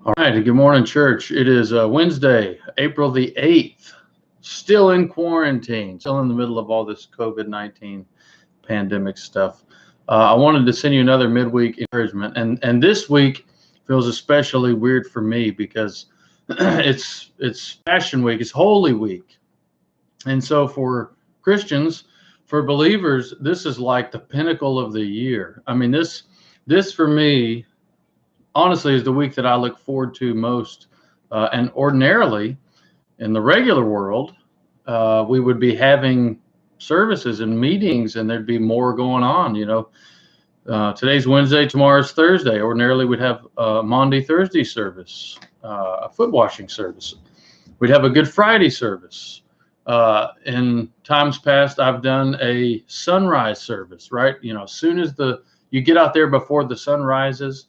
All right, good morning, church. It is Wednesday, April the 8th, still in quarantine, still in the middle of all this COVID-19 pandemic stuff. I wanted to send you another midweek encouragement, and this week feels especially weird for me because it's Passion Week, it's Holy Week. And so for Christians, for believers, this is like the pinnacle of the year. I mean, this for me honestly is the week that I look forward to most. And ordinarily, in the regular world, we would be having services and meetings, and there'd be more going on. Today's Wednesday, tomorrow's Thursday. Ordinarily, we'd have a Maundy Thursday service, a foot washing service. We'd have a Good Friday service. In times past, I've done a sunrise service. Right, as soon as you get out there before the sun rises.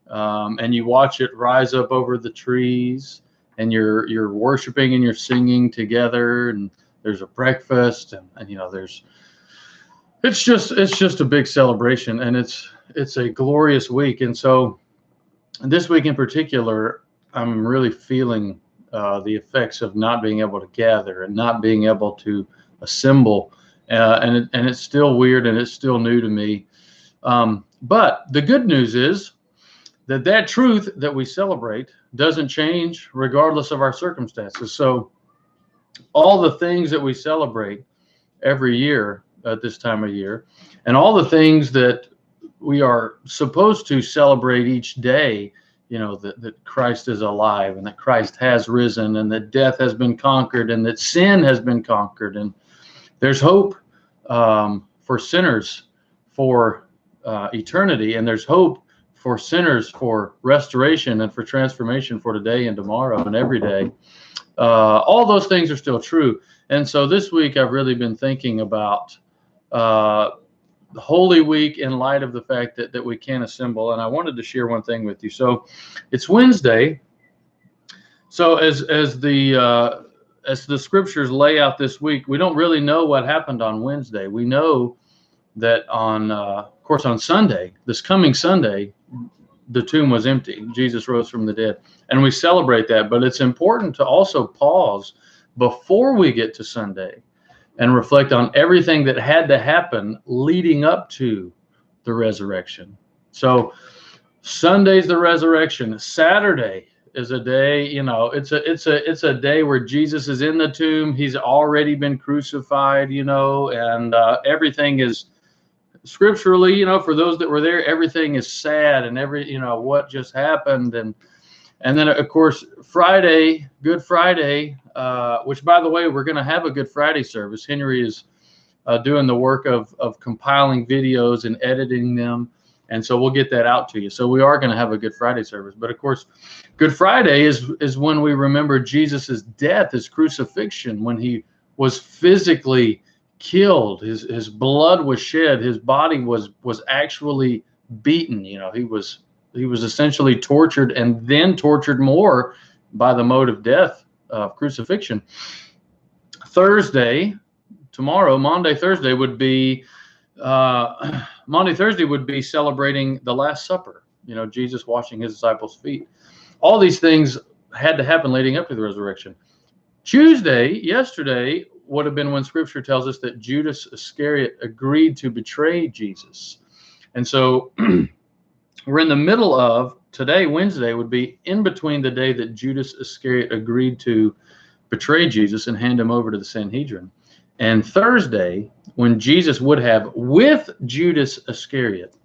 And you watch it rise up over the trees, and you're worshiping and you're singing together, and there's a breakfast, and it's just a big celebration, and it's a glorious week. And so this week in particular, I'm really feeling the effects of not being able to gather and not being able to assemble, and it's still weird and it's still new to me. But the good news is that truth that we celebrate doesn't change regardless of our circumstances. So all the things that we celebrate every year at this time of year, and all the things that we are supposed to celebrate each day, that Christ is alive, and that Christ has risen, and that death has been conquered, and that sin has been conquered, and there's hope for sinners for eternity, and there's hope for sinners for restoration and for transformation for today and tomorrow and every day. All those things are still true. And so this week I've really been thinking about the Holy Week in light of the fact that we can assemble. And I wanted to share one thing with you. So it's Wednesday. So as the scriptures lay out this week, we don't really know what happened on Wednesday. We know that of course, on Sunday, this coming Sunday, the tomb was empty. Jesus rose from the dead, and we celebrate that. But it's important to also pause before we get to Sunday and reflect on everything that had to happen leading up to the resurrection. So Sunday's the resurrection. Saturday is a day, it's a day where Jesus is in the tomb. He's already been crucified, and everything is scripturally, for those that were there, everything is sad, and what just happened. And then of course Friday, Good Friday, which by the way, we're going to have a Good Friday service. Henry is doing the work of compiling videos and editing them, and so we'll get that out to you. So we are going to have a Good Friday service. But of course, Good Friday is when we remember Jesus's death, his crucifixion, when he was physically killed, his blood was shed, his body was actually beaten. He was essentially tortured, and then tortured more by the mode of death, crucifixion. Maundy Thursday would be celebrating the Last Supper, Jesus washing his disciples' feet. All these things had to happen leading up to the resurrection. Yesterday would have been when scripture tells us that Judas Iscariot agreed to betray Jesus. And so we're in the middle of today. Wednesday would be in between the day that Judas Iscariot agreed to betray Jesus and hand him over to the Sanhedrin, and Thursday, when Jesus would have, with Judas Iscariot,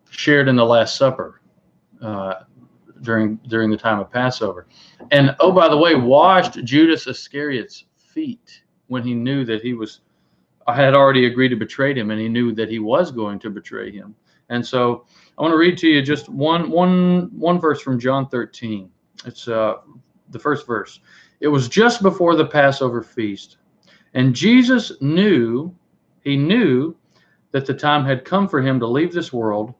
shared in the Last Supper during the time of Passover. And oh, by the way, washed Judas Iscariot's feet when he knew that I had already agreed to betray him, and he knew that he was going to betray him. And so I want to read to you just one verse from John 13. It's the first verse. It was just before the Passover feast, and Jesus knew that the time had come for him to leave this world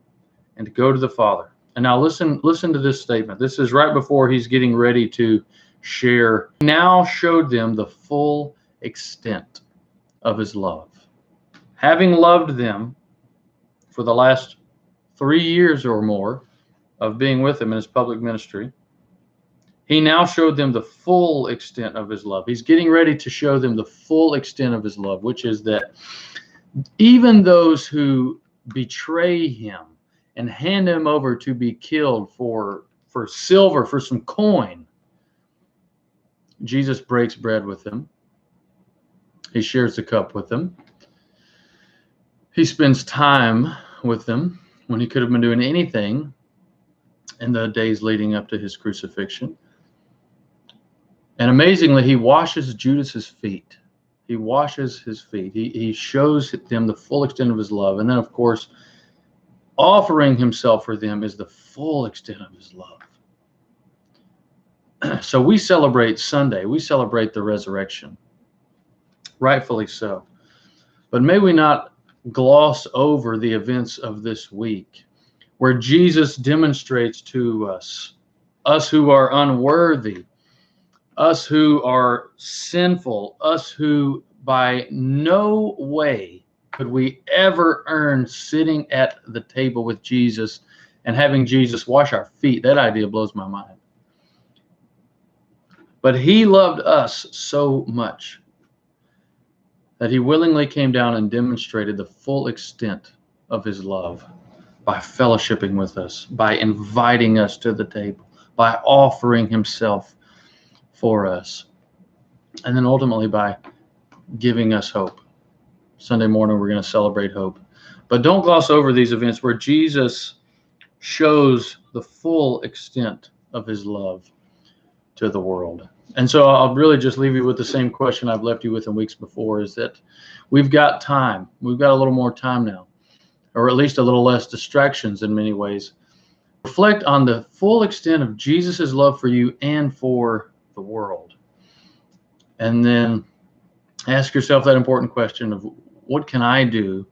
and to go to the Father. And now listen to this statement. This is right before he's getting ready to share. He now showed them the full extent of his love. Having loved them for the last 3 years or more of being with him in his public ministry, He now showed them the full extent of his love. He's getting ready to show them the full extent of his love, which is that even those who betray him and hand him over to be killed for silver, for some coin, Jesus breaks bread with them. He shares the cup with them. He spends time with them when he could have been doing anything in the days leading up to his crucifixion. And amazingly, he washes Judas's feet. He washes his feet. He shows them the full extent of his love. And then, of course, offering himself for them is the full extent of his love. So we celebrate Sunday. We celebrate the resurrection. Rightfully so. But may we not gloss over the events of this week, where Jesus demonstrates to us who are unworthy, us who are sinful, us who by no way could we ever earn sitting at the table with Jesus and having Jesus wash our feet. That idea blows my mind. But he loved us so much that he willingly came down and demonstrated the full extent of his love by fellowshipping with us, by inviting us to the table, by offering himself for us, and then ultimately by giving us hope. Sunday morning, we're going to celebrate hope. But don't gloss over these events where Jesus shows the full extent of his love to the world. And so I'll really just leave you with the same question I've left you with in weeks before, is that we've got time. We've got a little more time now, or at least a little less distractions in many ways. Reflect on the full extent of Jesus's love for you and for the world. And then ask yourself that important question of, what can I do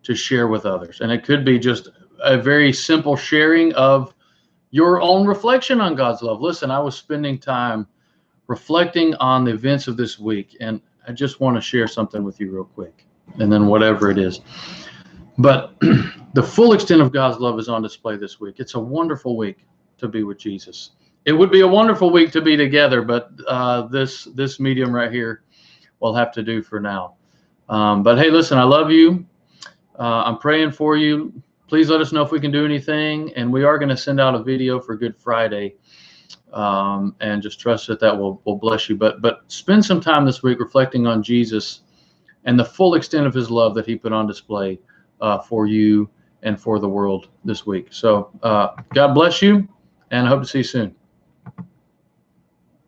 to share with others? And it could be just a very simple sharing of your own reflection on God's love. Listen, I was spending time reflecting on the events of this week, and I just want to share something with you real quick, and then whatever it is. But the full extent of God's love is on display this week. It's a wonderful week to be with Jesus. It would be a wonderful week to be together, but this medium right here will have to do for now. But hey, listen, I love you. I'm praying for you. Please let us know if we can do anything. And we are going to send out a video for Good Friday. And just trust that will bless you. But spend some time this week reflecting on Jesus and the full extent of his love that he put on display for you and for the world this week. So God bless you, and I hope to see you soon.